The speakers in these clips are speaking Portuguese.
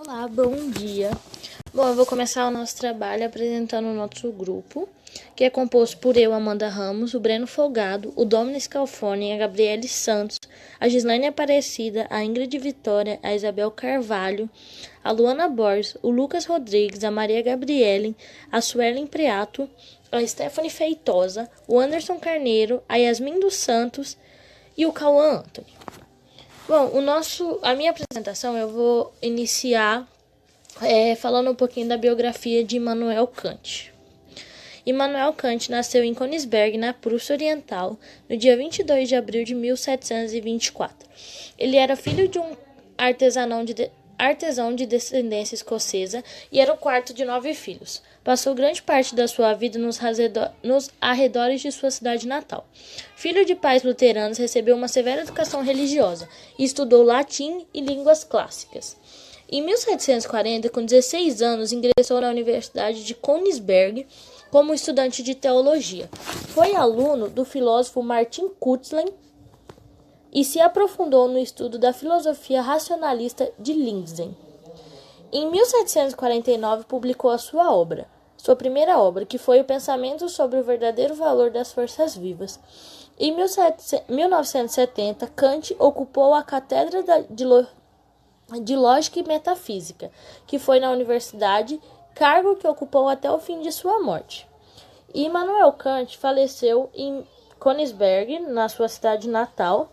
Olá, bom dia. Bom, eu vou começar o nosso trabalho apresentando o nosso grupo, que é composto por eu, Amanda Ramos, o Breno Folgado, o Domini Scalfone, a Gabriele Santos, a Gislaine Aparecida, a Ingrid Vitória, a Isabel Carvalho, a Luana Borges, o Lucas Rodrigues, a Maria Gabriele, a Suelen Preato, a Stephanie Feitosa, o Anderson Carneiro, a Yasmin dos Santos e o Cauã Anthony. Bom, a minha apresentação eu vou iniciar falando um pouquinho da biografia de Immanuel Kant. Immanuel Kant nasceu em Königsberg, na Prússia Oriental, no dia 22 de abril de 1724. Ele era filho de um artesão de descendência escocesa e era o quarto de 9 filhos. Passou grande parte da sua vida nos arredores de sua cidade natal. Filho de pais luteranos, recebeu uma severa educação religiosa e estudou latim e línguas clássicas. Em 1740, com 16 anos, ingressou na Universidade de Königsberg como estudante de teologia. Foi aluno do filósofo Martin Kutzlen e se aprofundou no estudo da filosofia racionalista de Leibniz. Em 1749, publicou sua primeira obra, que foi o Pensamento sobre o Verdadeiro Valor das Forças Vivas. Em 1970, Kant ocupou a cátedra de Lógica e Metafísica, que foi na universidade, cargo que ocupou até o fim de sua morte. Immanuel Kant faleceu em Königsberg, na sua cidade natal,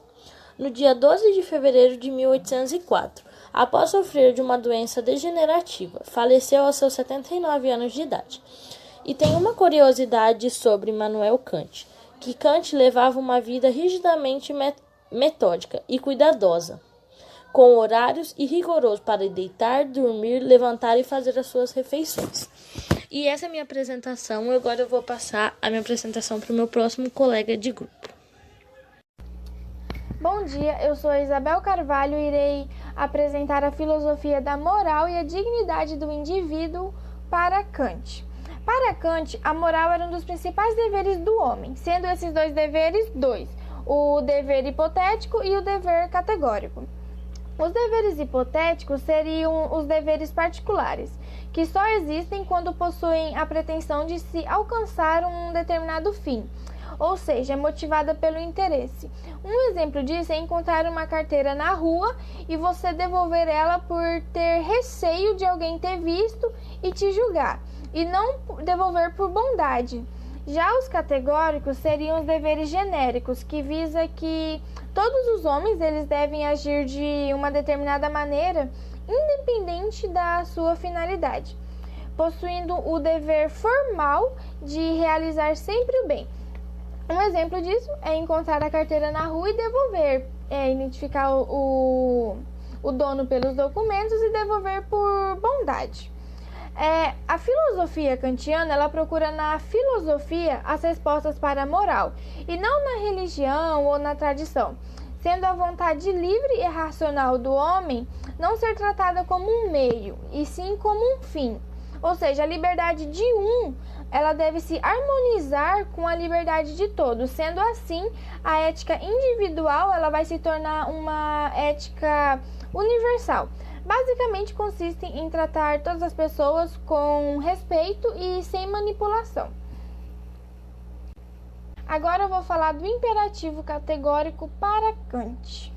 no dia 12 de fevereiro de 1804, após sofrer de uma doença degenerativa. Faleceu aos seus 79 anos de idade. E tem uma curiosidade sobre Immanuel Kant, que Kant levava uma vida rigidamente metódica e cuidadosa, com horários e rigorosos para deitar, dormir, levantar e fazer as suas refeições. E essa é a minha apresentação. Agora eu vou passar a minha apresentação para o meu próximo colega de grupo. Bom dia, eu sou a Isabel Carvalho e irei apresentar a filosofia da moral e a dignidade do indivíduo para Kant. Para Kant, a moral era um dos principais deveres do homem, sendo esses dois deveres o dever hipotético e o dever categórico. Os deveres hipotéticos seriam os deveres particulares, que só existem quando possuem a pretensão de se alcançar um determinado fim, ou seja, é motivada pelo interesse. Um exemplo disso é encontrar uma carteira na rua e você devolver ela por ter receio de alguém ter visto e te julgar, e não devolver por bondade. Já os categóricos seriam os deveres genéricos, que visa que todos os homens eles devem agir de uma determinada maneira, independente da sua finalidade, possuindo o dever formal de realizar sempre o bem. Um exemplo disso é encontrar a carteira na rua e devolver, identificar o dono pelos documentos e devolver por bondade. A filosofia kantiana ela procura na filosofia as respostas para a moral e não na religião ou na tradição, sendo a vontade livre e racional do homem não ser tratada como um meio, e sim como um fim. Ou seja, a liberdade de ela deve se harmonizar com a liberdade de todos. Sendo assim, a ética individual ela vai se tornar uma ética universal. Basicamente, consiste em tratar todas as pessoas com respeito e sem manipulação. Agora eu vou falar do imperativo categórico para Kant.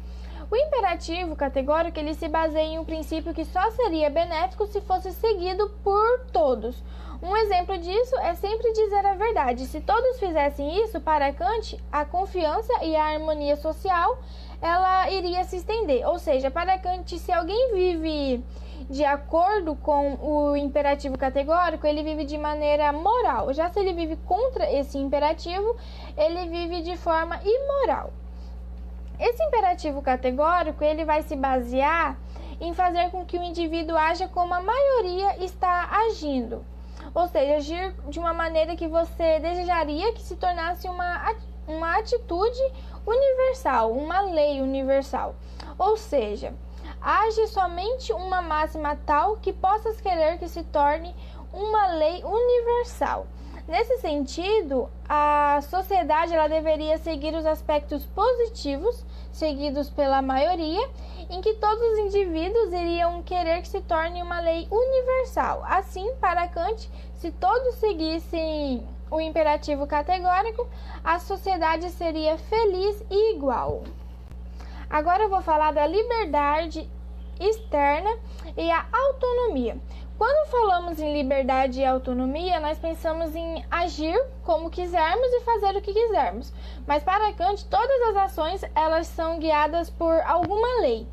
O imperativo categórico ele se baseia em um princípio que só seria benéfico se fosse seguido por todos. Um exemplo disso é sempre dizer a verdade. Se todos fizessem isso, para Kant, a confiança e a harmonia social ela iria se estender. Ou seja, para Kant, se alguém vive de acordo com o imperativo categórico, ele vive de maneira moral. Já se ele vive contra esse imperativo, ele vive de forma imoral. Esse imperativo categórico ele vai se basear em fazer com que o indivíduo haja como a maioria está agindo. Ou seja, agir de uma maneira que você desejaria que se tornasse uma atitude universal, uma lei universal. Ou seja, age somente uma máxima tal que possas querer que se torne uma lei universal. Nesse sentido, a sociedade ela deveria seguir os aspectos positivos, seguidos pela maioria, em que todos os indivíduos iriam querer que se torne uma lei universal. Assim, para Kant, se todos seguissem o imperativo categórico, a sociedade seria feliz e igual. Agora eu vou falar da liberdade externa e a autonomia. Quando falamos em liberdade e autonomia, nós pensamos em agir como quisermos e fazer o que quisermos. Mas para Kant, todas as ações elas são guiadas por alguma lei.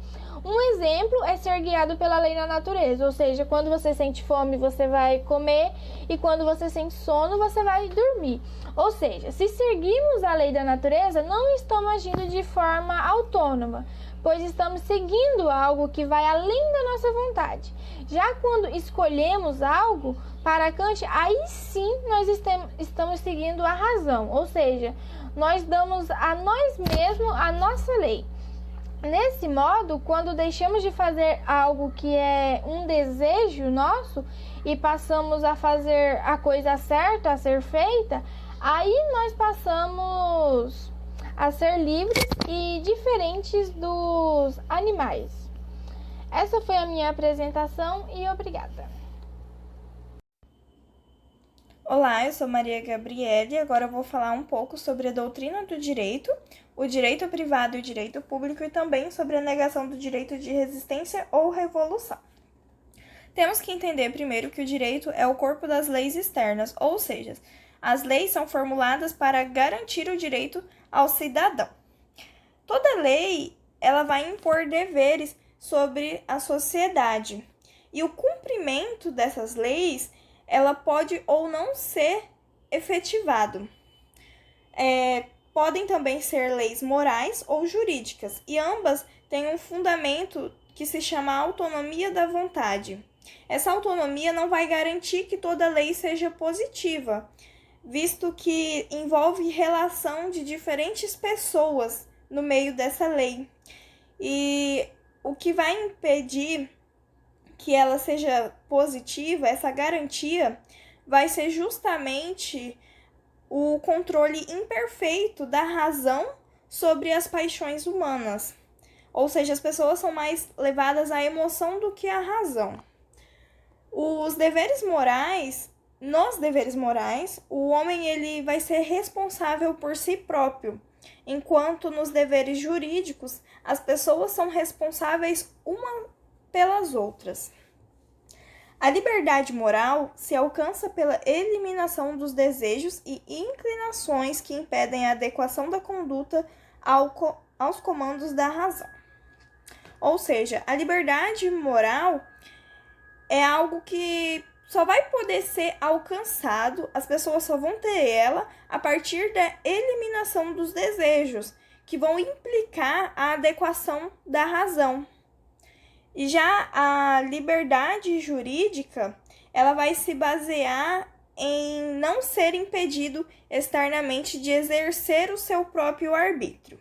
Um exemplo é ser guiado pela lei da natureza, ou seja, quando você sente fome, você vai comer, e quando você sente sono, você vai dormir. Ou seja, se seguirmos a lei da natureza, não estamos agindo de forma autônoma, pois estamos seguindo algo que vai além da nossa vontade. Já quando escolhemos algo, para Kant, aí sim nós estamos seguindo a razão, ou seja, nós damos a nós mesmos a nossa lei. Nesse modo, quando deixamos de fazer algo que é um desejo nosso e passamos a fazer a coisa certa a ser feita, aí nós passamos a ser livres e diferentes dos animais. Essa foi a minha apresentação e obrigada. Olá, eu sou Maria Gabriele e agora eu vou falar um pouco sobre a doutrina do direito, o direito privado e o direito público e também sobre a negação do direito de resistência ou revolução. Temos que entender primeiro que o direito é o corpo das leis externas, ou seja, as leis são formuladas para garantir o direito ao cidadão. Toda lei ela vai impor deveres sobre a sociedade e o cumprimento dessas leis ela pode ou não ser efetivado. Podem também ser leis morais ou jurídicas, e ambas têm um fundamento que se chama autonomia da vontade. Essa autonomia não vai garantir que toda lei seja positiva, visto que envolve relação de diferentes pessoas no meio dessa lei. E o que vai impedir que ela seja positiva, essa garantia, vai ser justamente o controle imperfeito da razão sobre as paixões humanas. Ou seja, as pessoas são mais levadas à emoção do que à razão. Nos deveres morais, o homem ele vai ser responsável por si próprio, enquanto nos deveres jurídicos, as pessoas são responsáveis uma pelas outras. A liberdade moral se alcança pela eliminação dos desejos e inclinações que impedem a adequação da conduta aos comandos da razão. Ou seja, a liberdade moral é algo que só vai poder ser alcançado, as pessoas só vão ter ela a partir da eliminação dos desejos, que vão implicar a adequação da razão. E já a liberdade jurídica, ela vai se basear em não ser impedido externamente de exercer o seu próprio arbítrio.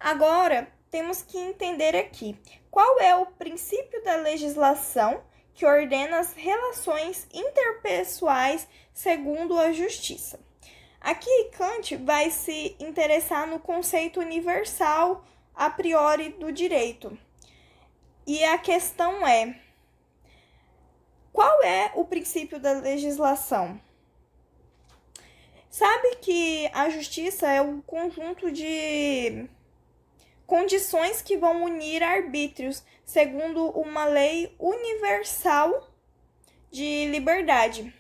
Agora, temos que entender aqui qual é o princípio da legislação que ordena as relações interpessoais segundo a justiça. Aqui, Kant vai se interessar no conceito universal a priori do direito. E a questão é, qual é o princípio da legislação? Sabe que a justiça é um conjunto de condições que vão unir arbítrios segundo uma lei universal de liberdade.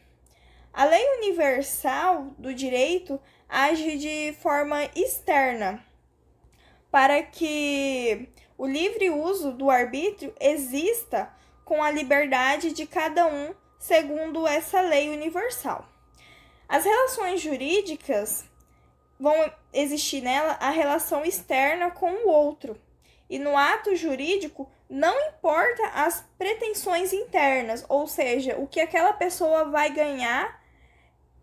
A lei universal do direito age de forma externa para que o livre uso do arbítrio exista com a liberdade de cada um, segundo essa lei universal. As relações jurídicas vão existir nela a relação externa com o outro. E no ato jurídico, não importa as pretensões internas, ou seja, o que aquela pessoa vai ganhar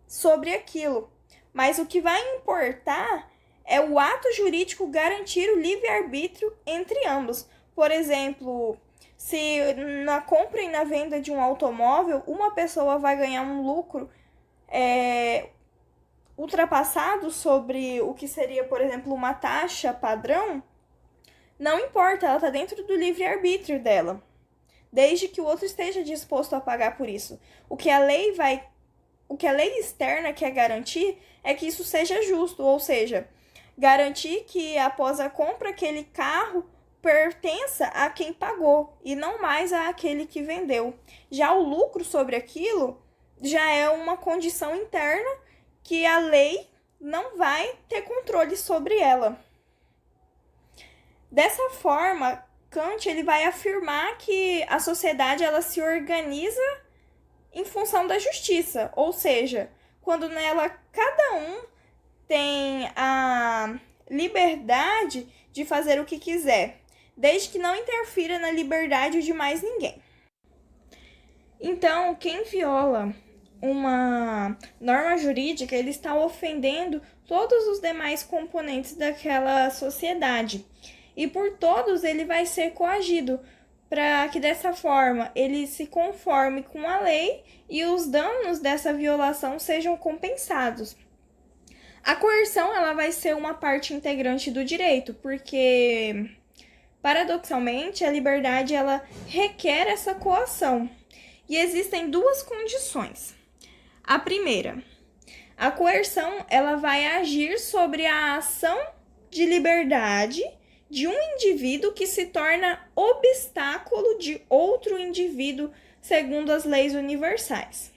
sobre aquilo. Mas o que vai importar é o ato jurídico garantir o livre-arbítrio entre ambos. Por exemplo, se na compra e na venda de um automóvel, uma pessoa vai ganhar um lucro ultrapassado sobre o que seria, por exemplo, uma taxa padrão, não importa, ela está dentro do livre-arbítrio dela, desde que o outro esteja disposto a pagar por isso. O que a lei externa quer garantir é que isso seja justo, ou seja, garantir que após a compra aquele carro pertença a quem pagou e não mais àquele que vendeu. Já o lucro sobre aquilo já é uma condição interna que a lei não vai ter controle sobre ela. Dessa forma, Kant ele vai afirmar que a sociedade ela se organiza em função da justiça, ou seja, quando nela cada um tem a liberdade de fazer o que quiser, desde que não interfira na liberdade de mais ninguém. Então, quem viola uma norma jurídica, ele está ofendendo todos os demais componentes daquela sociedade. E por todos ele vai ser coagido, para que dessa forma ele se conforme com a lei e os danos dessa violação sejam compensados. A coerção ela vai ser uma parte integrante do direito, porque paradoxalmente a liberdade ela requer essa coação. E existem duas condições. A primeira, a coerção ela vai agir sobre a ação de liberdade de um indivíduo que se torna obstáculo de outro indivíduo segundo as leis universais.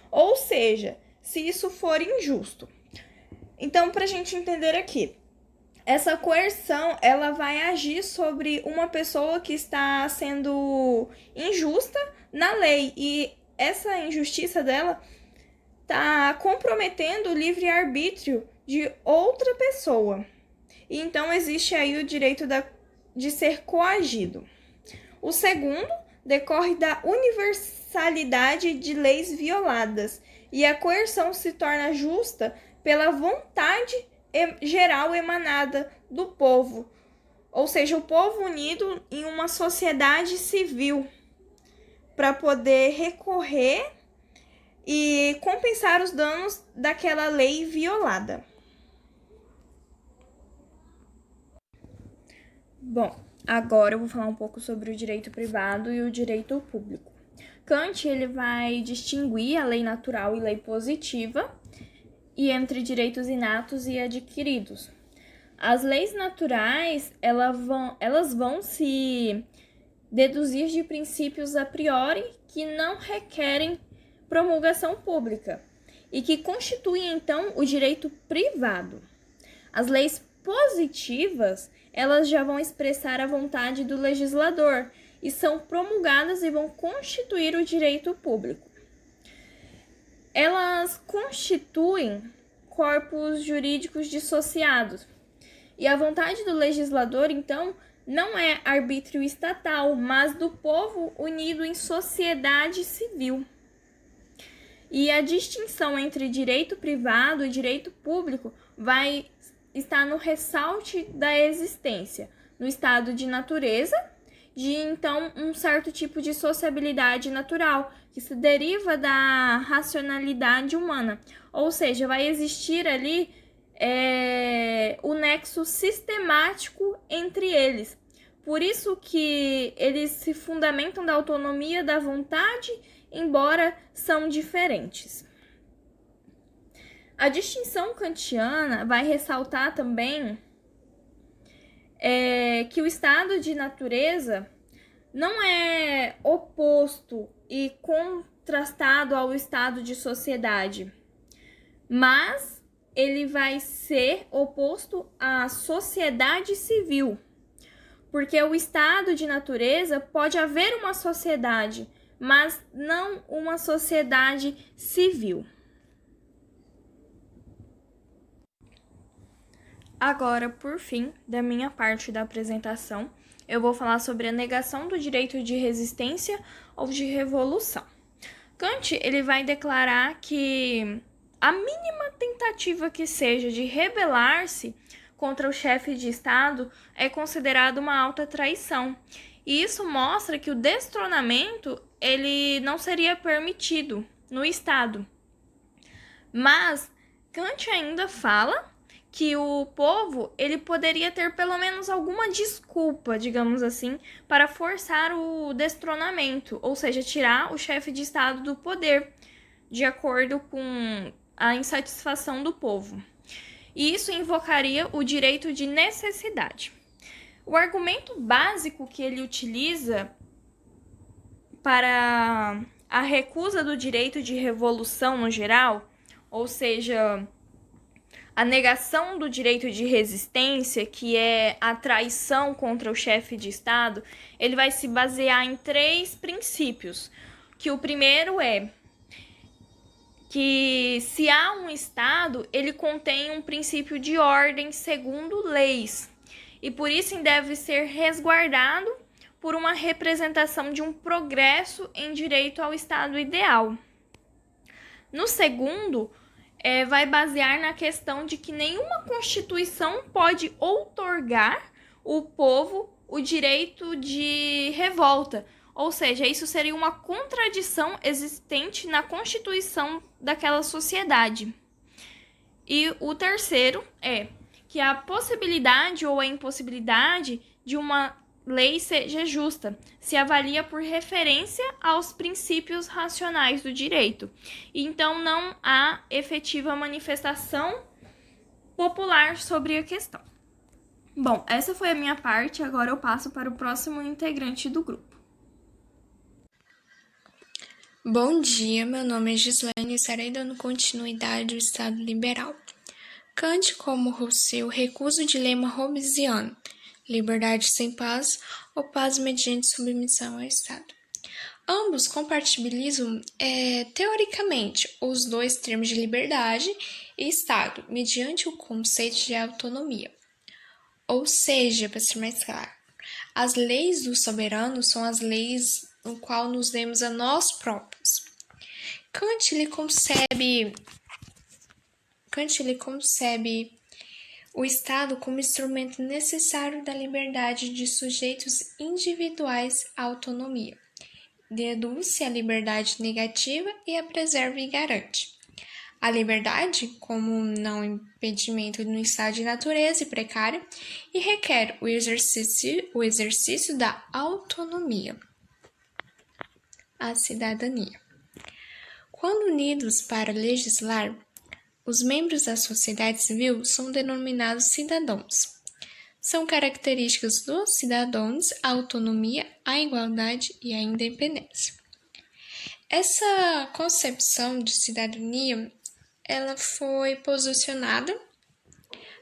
Ou seja, se isso for injusto. Então, para a gente entender aqui, essa coerção ela vai agir sobre uma pessoa que está sendo injusta na lei e essa injustiça dela está comprometendo o livre-arbítrio de outra pessoa. E então existe aí o direito de ser coagido. O segundo decorre da universalidade de leis violadas e a coerção se torna justa pela vontade geral emanada do povo, ou seja, o povo unido em uma sociedade civil para poder recorrer e compensar os danos daquela lei violada. Bom, agora eu vou falar um pouco sobre o direito privado e o direito público. Kant ele vai distinguir a lei natural e lei positiva e entre direitos inatos e adquiridos. As leis naturais elas vão se deduzir de princípios a priori que não requerem promulgação pública e que constituem, então, o direito privado. As leis positivas, elas já vão expressar a vontade do legislador e são promulgadas e vão constituir o direito público. Elas constituem corpos jurídicos dissociados. E a vontade do legislador, então, não é arbítrio estatal, mas do povo unido em sociedade civil. E a distinção entre direito privado e direito público vai estar no ressalte da existência, no estado de natureza, de então um certo tipo de sociabilidade natural, que se deriva da racionalidade humana. Ou seja, vai existir ali o nexo sistemático entre eles. Por isso que eles se fundamentam da autonomia da vontade, embora são diferentes. A distinção kantiana vai ressaltar também que o estado de natureza não é oposto e contrastado ao estado de sociedade, mas ele vai ser oposto à sociedade civil, porque o estado de natureza pode haver uma sociedade, mas não uma sociedade civil. Agora, por fim, da minha parte da apresentação, eu vou falar sobre a negação do direito de resistência ou de revolução. Kant ele vai declarar que a mínima tentativa que seja de rebelar-se contra o chefe de Estado é considerado uma alta traição. E isso mostra que o destronamento ele não seria permitido no Estado. Mas Kant ainda fala que o povo ele poderia ter pelo menos alguma desculpa, digamos assim, para forçar o destronamento, ou seja, tirar o chefe de Estado do poder, de acordo com a insatisfação do povo. E isso invocaria o direito de necessidade. O argumento básico que ele utiliza para a recusa do direito de revolução no geral, ou seja, a negação do direito de resistência, que é a traição contra o chefe de Estado, ele vai se basear em 3 princípios. Que o primeiro é que se há um Estado, ele contém um princípio de ordem segundo leis, e por isso deve ser resguardado por uma representação de um progresso em direito ao Estado ideal. No segundo, vai basear na questão de que nenhuma Constituição pode outorgar o povo o direito de revolta, ou seja, isso seria uma contradição existente na Constituição daquela sociedade. E o terceiro é que a possibilidade ou a impossibilidade de uma lei seja justa, se avalia por referência aos princípios racionais do direito. Então, não há efetiva manifestação popular sobre a questão. Bom, essa foi a minha parte, agora eu passo para o próximo integrante do grupo. Bom dia, meu nome é Gislaine e estarei dando continuidade ao Estado liberal. Kant, como Rousseau, recusa o dilema hobbesiano: liberdade sem paz ou paz mediante submissão ao Estado. Ambos compatibilizam, teoricamente, os dois termos de liberdade e Estado, mediante o conceito de autonomia. Ou seja, para ser mais claro, as leis do soberano são as leis no qual nos demos a nós próprios. Kant ele concebe o Estado como instrumento necessário da liberdade de sujeitos individuais à autonomia. Deduz-se a liberdade negativa e a preserva e garante. A liberdade como não impedimento no estado de natureza e precário e requer o exercício da autonomia. A cidadania. Quando unidos para legislar, os membros da sociedade civil são denominados cidadãos. São características dos cidadãos a autonomia, a igualdade e a independência. Essa concepção de cidadania, ela foi posicionada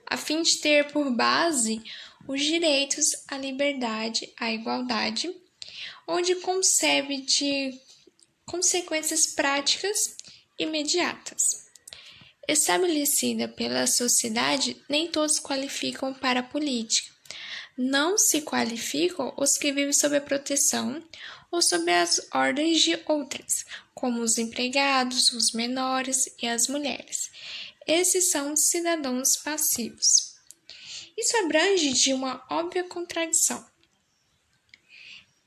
a fim de ter por base os direitos à liberdade, à igualdade, onde concebe de consequências práticas imediatas. Estabelecida pela sociedade, nem todos qualificam para a política. Não se qualificam os que vivem sob a proteção ou sob as ordens de outras, como os empregados, os menores e as mulheres. Esses são cidadãos passivos. Isso abrange de uma óbvia contradição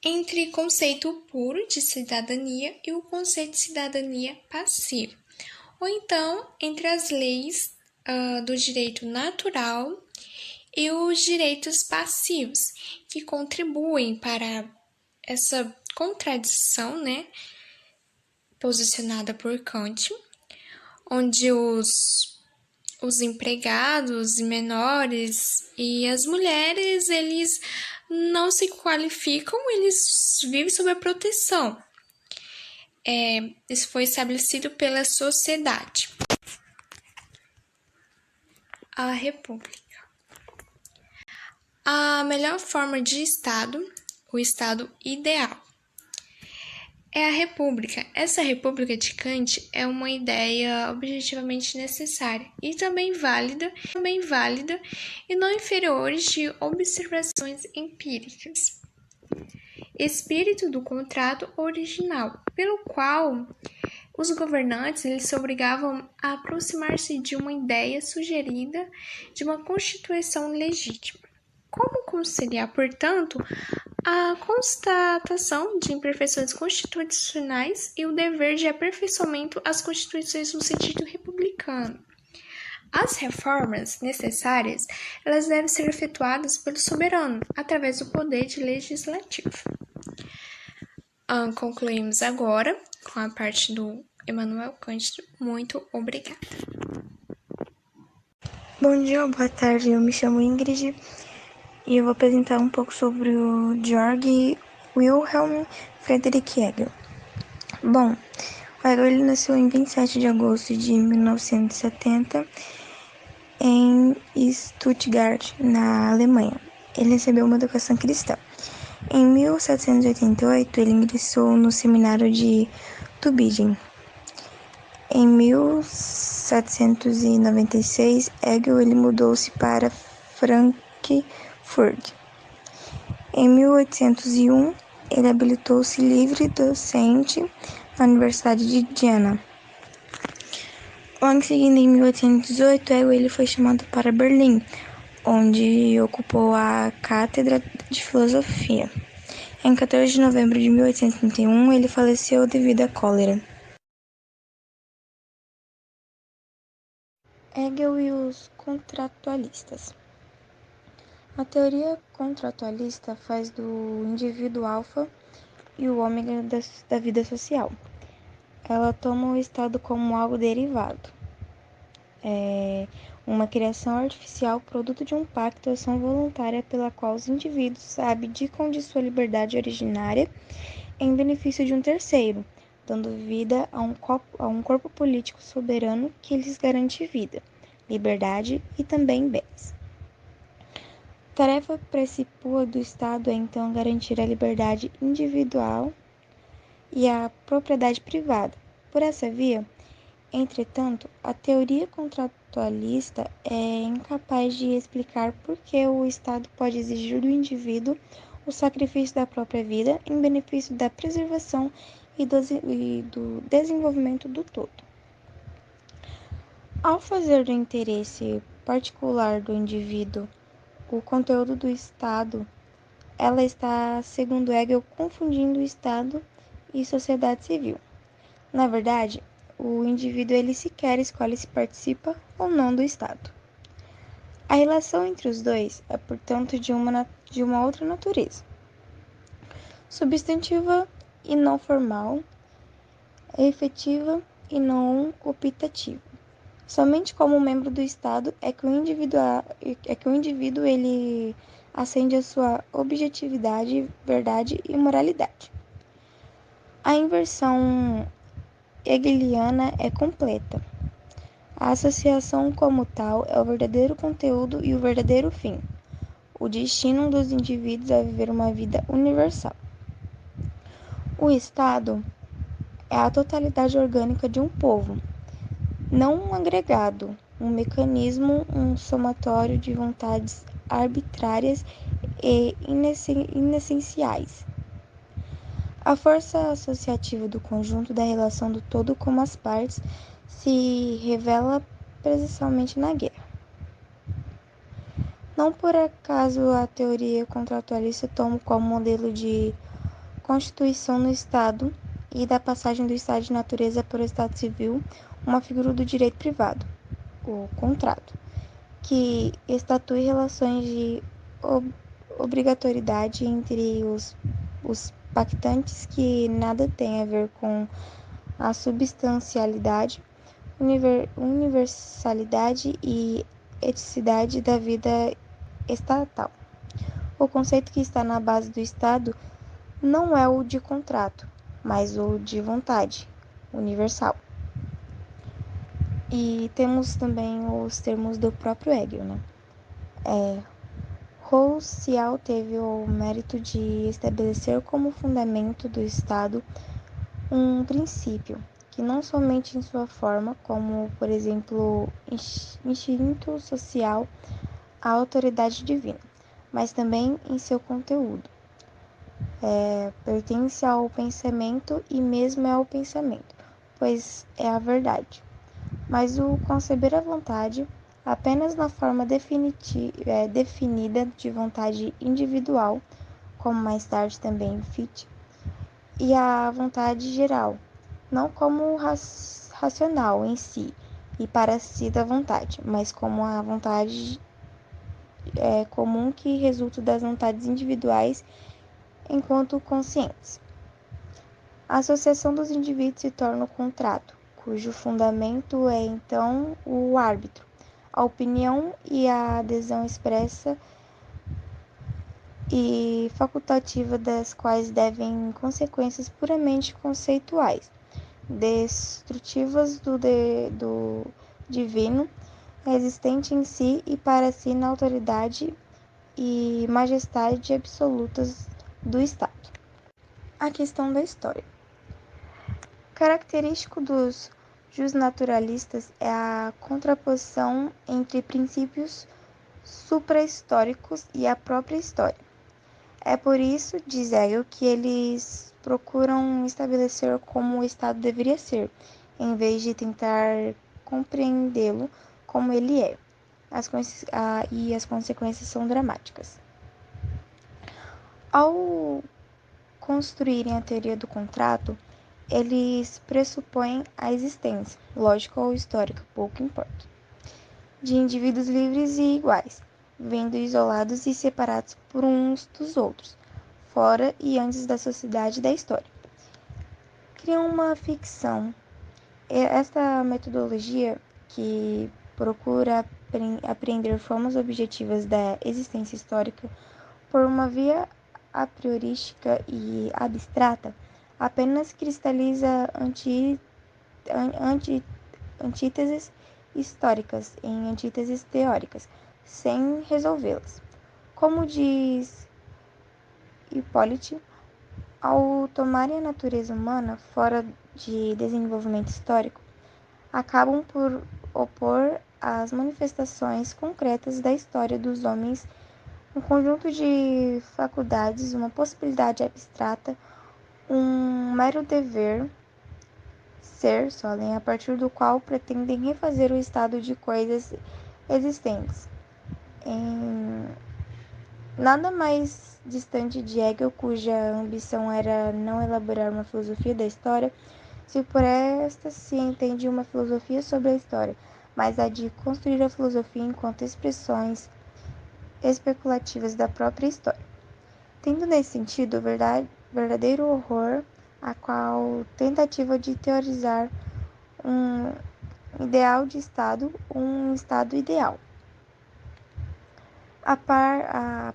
entre o conceito puro de cidadania e o conceito de cidadania passiva, ou então entre as leis do direito natural e os direitos passivos, que contribuem para essa contradição, posicionada por Kant, onde os empregados e menores e as mulheres, eles não se qualificam, eles vivem sob a proteção. Isso foi estabelecido pela sociedade. A República. A melhor forma de Estado, o Estado ideal, é a República. Essa República de Kant é uma ideia objetivamente necessária e também válida e não inferior de observações empíricas. Espírito do contrato original, pelo qual os governantes eles se obrigavam a aproximar-se de uma ideia sugerida de uma constituição legítima. Como conciliar, portanto, a constatação de imperfeições constitucionais e o dever de aperfeiçoamento às constituições no sentido republicano? As reformas necessárias, elas devem ser efetuadas pelo soberano, através do poder legislativo. Concluímos agora com a parte do Immanuel Kant. Muito obrigada. Bom dia ou boa tarde, eu me chamo Ingrid e eu vou apresentar um pouco sobre o Georg Wilhelm Friedrich Hegel. Bom, o Hegel ele nasceu em 27 de agosto de 1970 em Stuttgart, na Alemanha. Ele recebeu uma educação cristã. Em 1788, ele ingressou no seminário de Tübingen. Em 1796, Hegel ele mudou-se para Frankfurt. Em 1801, ele habilitou-se livre docente na Universidade de Jena. Logo em seguida, em 1818, Hegel ele foi chamado para Berlim, onde ocupou a cátedra de filosofia. Em 14 de novembro de 1831, ele faleceu devido à cólera. Hegel e os contratualistas. A teoria contratualista faz do indivíduo alfa e o ômega da vida social. Ela toma o Estado como algo derivado. Uma criação artificial produto de um pacto ou ação voluntária pela qual os indivíduos abdicam de sua liberdade originária em benefício de um terceiro, dando vida a um corpo político soberano que lhes garante vida, liberdade e também bens. A tarefa principal do Estado é então garantir a liberdade individual e a propriedade privada. Por essa via, entretanto, a teoria contratualista é incapaz de explicar por que o Estado pode exigir do indivíduo o sacrifício da própria vida em benefício da preservação e do desenvolvimento do todo. Ao fazer do interesse particular do indivíduo o conteúdo do Estado, ela está, segundo Hegel, confundindo o Estado e sociedade civil. Na verdade, o indivíduo ele sequer escolhe se participa ou não do Estado. A relação entre os dois é, portanto, de uma outra natureza. Substantiva e não formal, efetiva e não optativa. Somente como membro do Estado é que o indivíduo ele ascende a sua objetividade, verdade e moralidade. A inversão hegeliana é completa. A associação como tal é o verdadeiro conteúdo e o verdadeiro fim. O destino dos indivíduos é viver uma vida universal. O Estado é a totalidade orgânica de um povo, não um agregado, um mecanismo, um somatório de vontades arbitrárias e inessenciais. A força associativa do conjunto da relação do todo com as partes se revela presencialmente na guerra. Não por acaso a teoria contratualista toma como modelo de constituição no Estado e da passagem do estado de natureza para o estado civil uma figura do direito privado, o contrato, que estatui relações de obrigatoriedade entre os pactantes que nada tem a ver com a substancialidade, universalidade e eticidade da vida estatal. O conceito que está na base do Estado não é o de contrato, mas o de vontade universal. E temos também os termos do próprio Hegel, né? Roussel teve o mérito de estabelecer como fundamento do Estado um princípio, que não somente em sua forma, como, por exemplo, instinto social, a autoridade divina, mas também em seu conteúdo. Pertence ao pensamento e mesmo é o pensamento, pois é a verdade. Mas o conceber a vontade apenas na forma definida de vontade individual, como mais tarde também Fichte, e a vontade geral, não como racional em si, e para si da vontade, mas como a vontade comum que resulta das vontades individuais enquanto conscientes. A associação dos indivíduos se torna o contrato, cujo fundamento é então o árbitro, a opinião e a adesão expressa e facultativa das quais devem consequências puramente conceituais, destrutivas do divino, existente em si e para si na autoridade e majestade absolutas do Estado. A questão da história. Característico dos justnaturalistas é a contraposição entre princípios supra-históricos e a própria história. É por isso, diz Hegel, que eles procuram estabelecer como o Estado deveria ser, em vez de tentar compreendê-lo como ele é. E as consequências são dramáticas. Ao construírem a teoria do contrato, eles pressupõem a existência, lógica ou histórica, pouco importa, de indivíduos livres e iguais, vendo isolados e separados por uns dos outros, fora e antes da sociedade e da história. Criam uma ficção. Esta metodologia, que procura apreender formas objetivas da existência histórica por uma via a priorística e abstrata, apenas cristaliza antíteses históricas em antíteses teóricas, sem resolvê-las. Como diz Hippolyte, ao tomarem a natureza humana fora de desenvolvimento histórico, acabam por opor às manifestações concretas da história dos homens um conjunto de faculdades, uma possibilidade abstrata, um mero dever ser solem, a partir do qual pretendem refazer o estado de coisas existentes. Em nada mais distante de Hegel, cuja ambição era não elaborar uma filosofia da história, se por esta se entende uma filosofia sobre a história, mas a de construir a filosofia enquanto expressões especulativas da própria história. Tendo nesse sentido o verdadeiro horror a qual tentativa de teorizar um ideal de Estado, um Estado ideal, a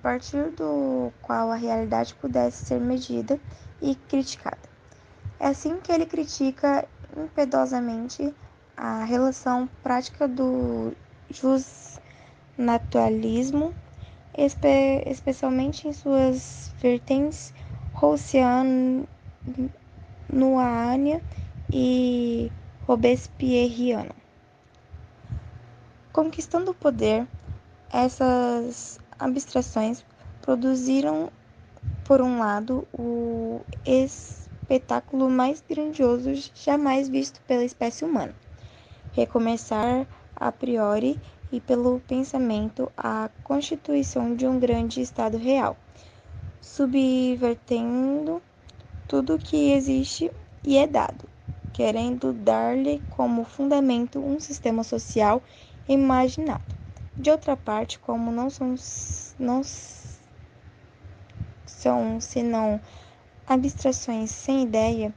partir do qual a realidade pudesse ser medida e criticada. É assim que ele critica impiedosamente a relação prática do justnaturalismo, especialmente em suas vertentes roussiana, e robespierriana. Conquistando o poder, essas abstrações produziram, por um lado, o espetáculo mais grandioso jamais visto pela espécie humana: recomeçar a priori e pelo pensamento a constituição de um grande Estado real, subvertendo tudo que existe e é dado, querendo dar-lhe como fundamento um sistema social imaginado. De outra parte, como não são senão abstrações sem ideia,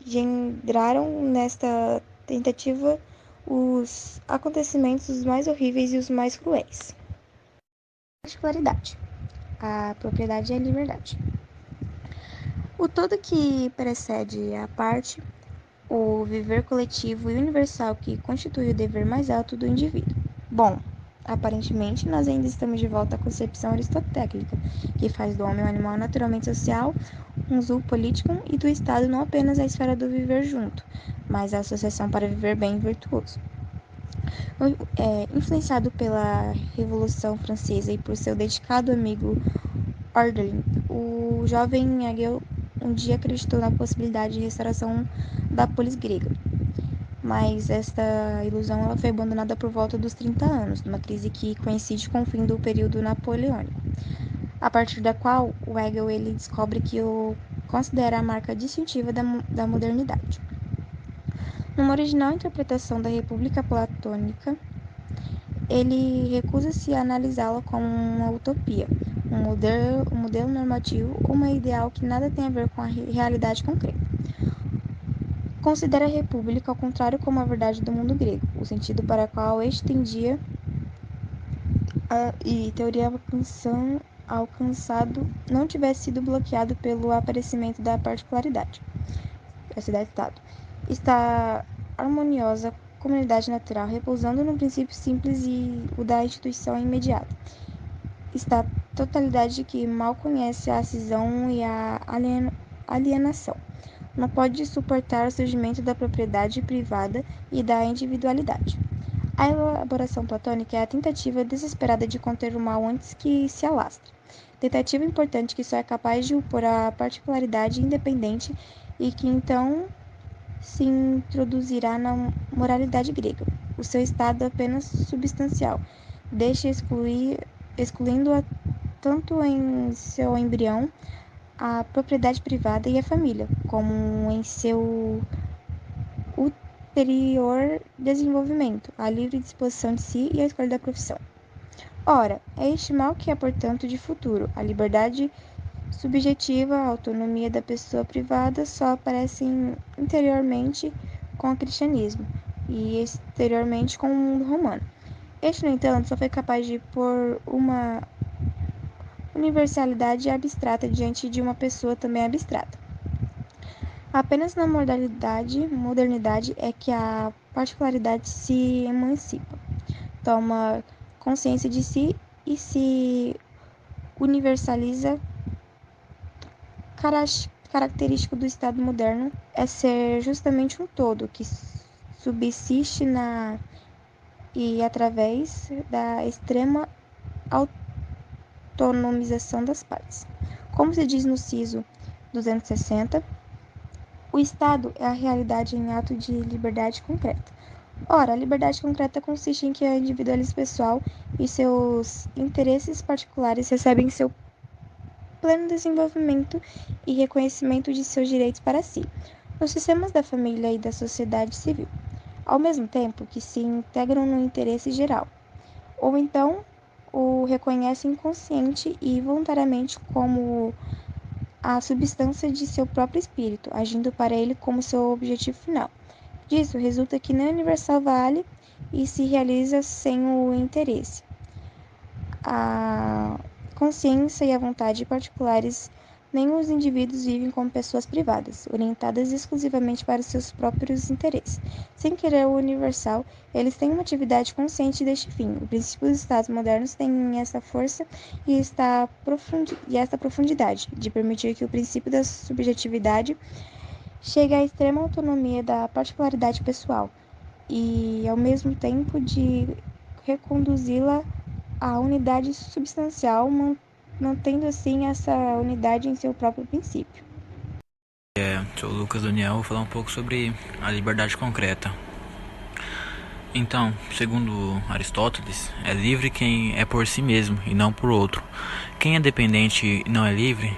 engendraram nesta tentativa os acontecimentos os mais horríveis e os mais cruéis. Particularidade. A propriedade é a liberdade. O todo que precede a parte, o viver coletivo e universal que constitui o dever mais alto do indivíduo. Bom, aparentemente nós ainda estamos de volta à concepção aristotélica, que faz do homem um animal naturalmente social, um zoon político, e do Estado não apenas a esfera do viver junto, mas a associação para viver bem e virtuoso. Influenciado pela Revolução Francesa e por seu dedicado amigo Hölderlin, o jovem Hegel um dia acreditou na possibilidade de restauração da polis grega. Mas esta ilusão ela foi abandonada por volta dos 30 anos, numa crise que coincide com o fim do período napoleônico, a partir da qual o Hegel ele descobre que o considera a marca distintiva da modernidade. Numa original interpretação da República Platônica, ele recusa-se a analisá-la como uma utopia, um modelo normativo ou uma ideal que nada tem a ver com a realidade concreta. Considera a república, ao contrário, como a verdade do mundo grego, o sentido para o qual este tendia e teoria alcançado não tivesse sido bloqueado pelo aparecimento da particularidade. A cidade-estado está harmoniosa comunidade natural, repousando no princípio simples e o da instituição imediata. Está totalidade que mal conhece a cisão e a alienação. Não pode suportar o surgimento da propriedade privada e da individualidade. A elaboração platônica é a tentativa desesperada de conter o mal antes que se alastre. Tentativa importante que só é capaz de opor a particularidade independente e que então se introduzirá na moralidade grega. O seu estado apenas substancial deixa excluindo-a tanto em seu embrião, a propriedade privada e a família, como em seu ulterior desenvolvimento, a livre disposição de si e a escolha da profissão. Ora, é este mal que é, portanto, de futuro. A liberdade subjetiva, a autonomia da pessoa privada só aparecem interiormente com o cristianismo e exteriormente com o mundo romano. Este, no entanto, só foi capaz de pôr uma universalidade abstrata diante de uma pessoa também abstrata. Apenas na modernidade é que a particularidade se emancipa, toma consciência de si e se universaliza. Característico do Estado moderno é ser justamente um todo que subsiste na e através da extrema autonomização das partes. Como se diz no Ciso 260, o Estado é a realidade em ato de liberdade concreta. Ora, a liberdade concreta consiste em que a individualidade pessoal e seus interesses particulares recebem seu pleno desenvolvimento e reconhecimento de seus direitos para si, nos sistemas da família e da sociedade civil, ao mesmo tempo que se integram no interesse geral, ou então o reconhecem consciente e voluntariamente como a substância de seu próprio espírito, agindo para ele como seu objetivo final. Disso resulta que nem universal vale e se realiza sem o interesse. A consciência e a vontade particulares, nem os indivíduos vivem como pessoas privadas, orientadas exclusivamente para os seus próprios interesses. Sem querer o universal, eles têm uma atividade consciente deste fim. O princípio dos Estados modernos tem essa força e esta profundidade de permitir que o princípio da subjetividade chegue à extrema autonomia da particularidade pessoal e, ao mesmo tempo, de reconduzi-la à unidade substancial, mantendo assim essa unidade em seu próprio princípio. Sou o Lucas Daniel, vou falar um pouco sobre a liberdade concreta. Então, segundo Aristóteles, é livre quem é por si mesmo e não por outro. Quem é dependente e não é livre?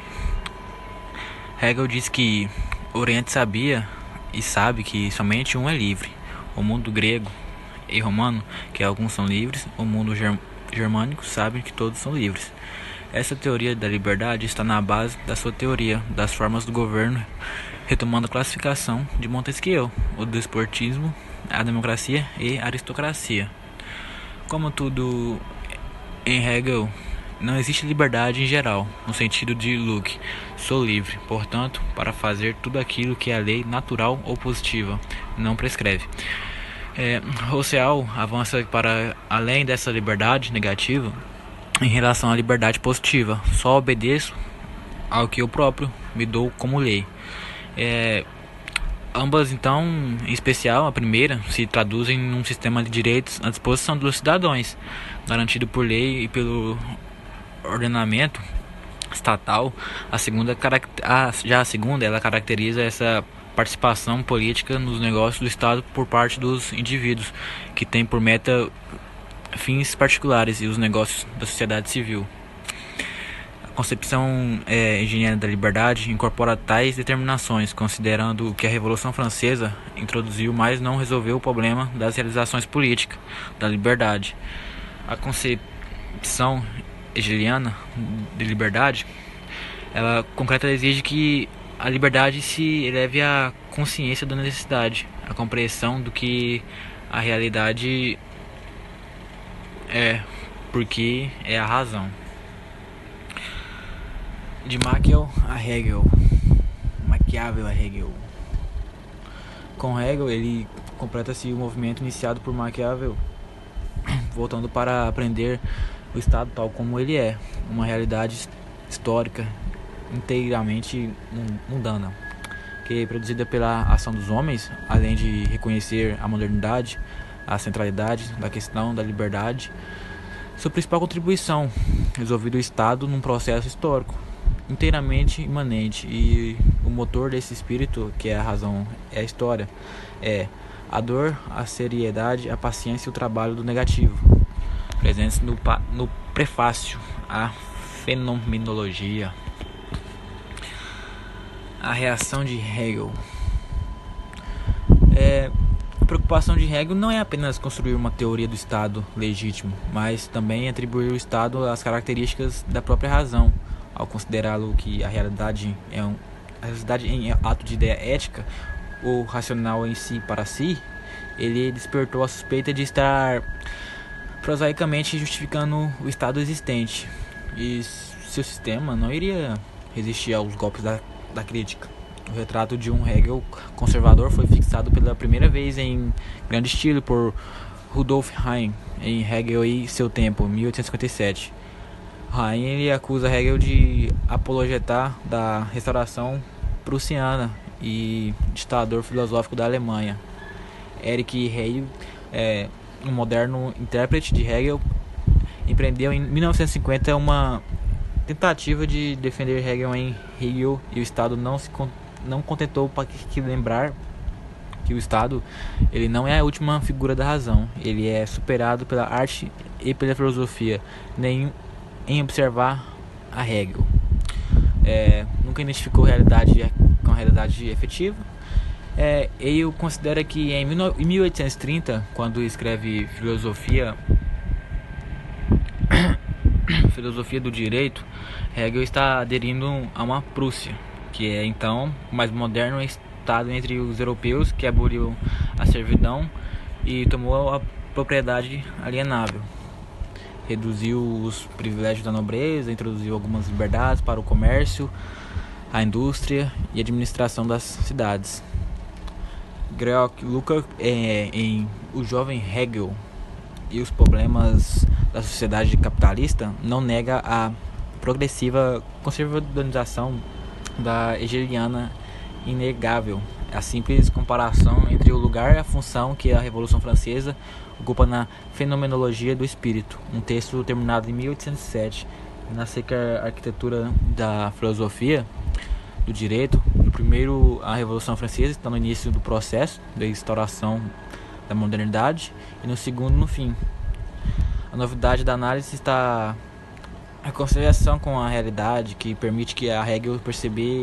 Hegel diz que o Oriente sabia e sabe que somente um é livre. O mundo grego e romano, que alguns são livres, o mundo germânico sabe que todos são livres. Essa teoria da liberdade está na base da sua teoria das formas do governo, retomando a classificação de Montesquieu, o despotismo, a democracia e a aristocracia. Como tudo em Hegel, não existe liberdade em geral, no sentido de Locke, sou livre, portanto, para fazer tudo aquilo que a lei natural ou positiva não prescreve. Rousseau avança para além dessa liberdade negativa em relação à liberdade positiva. Só obedeço ao que eu próprio me dou como lei. Ambas, então, em especial a primeira, se traduzem num sistema de direitos à disposição dos cidadãos, garantido por lei e pelo ordenamento estatal. A segunda ela caracteriza essa participação política nos negócios do Estado por parte dos indivíduos, que tem por meta fins particulares e os negócios da sociedade civil. A concepção hegeliana da liberdade incorpora tais determinações, considerando que a Revolução Francesa introduziu, mas não resolveu o problema das realizações políticas da liberdade. A concepção hegeliana de liberdade, ela concreta exige que a liberdade se eleve à consciência da necessidade, a compreensão do que a realidade é, porque é a razão. De Maquiavel a Hegel. Com Hegel, ele completa-se o movimento iniciado por Maquiavel, voltando para aprender o Estado tal como ele é, uma realidade histórica inteiramente mundana, que é produzida pela ação dos homens, além de reconhecer a modernidade, a centralidade da questão da liberdade. Sua principal contribuição, resolvido o Estado num processo histórico inteiramente imanente, e o motor desse espírito, que é a razão, é a história, é a dor, a seriedade, a paciência e o trabalho do negativo, presentes no prefácio, a fenomenologia. A reação de Hegel. A preocupação de Hegel não é apenas construir uma teoria do Estado legítimo, mas também atribuir ao Estado as características da própria razão, ao considerá-lo que a realidade em ato de ideia ética, ou racional em si para si. Ele despertou a suspeita de estar prosaicamente justificando o Estado existente, e seu sistema não iria resistir aos golpes da crítica. O retrato de um Hegel conservador foi fixado pela primeira vez em grande estilo por Rudolf Hein em Hegel e seu tempo, 1857. Hein ele acusa Hegel de apologetar da restauração prussiana e ditador filosófico da Alemanha. Erich Hegel, um moderno intérprete de Hegel, empreendeu em 1950 uma tentativa de defender Hegel em Hegel, e o Estado não contentou para que lembrar que o Estado ele não é a última figura da razão, ele é superado pela arte e pela filosofia, nem em observar a Hegel. Nunca identificou realidade com a realidade efetiva. Ele considera que em 1830, quando escreve Filosofia do Direito, Hegel está aderindo a uma Prússia, que é então o mais moderno Estado entre os europeus, que aboliu a servidão e tomou a propriedade alienável. Reduziu os privilégios da nobreza, introduziu algumas liberdades para o comércio, a indústria e a administração das cidades. Georg Lukács, em O Jovem Hegel e os Problemas da Sociedade Capitalista, não nega a progressiva conservadorização da hegeliana inegável, a simples comparação entre o lugar e a função que a Revolução Francesa ocupa na fenomenologia do espírito, um texto terminado em 1807, na seca arquitetura da filosofia do direito. No primeiro, a Revolução Francesa está no início do processo da instauração da modernidade, e no segundo, no fim. A novidade da análise está a conciliação com a realidade, que permite que a Hegel perceber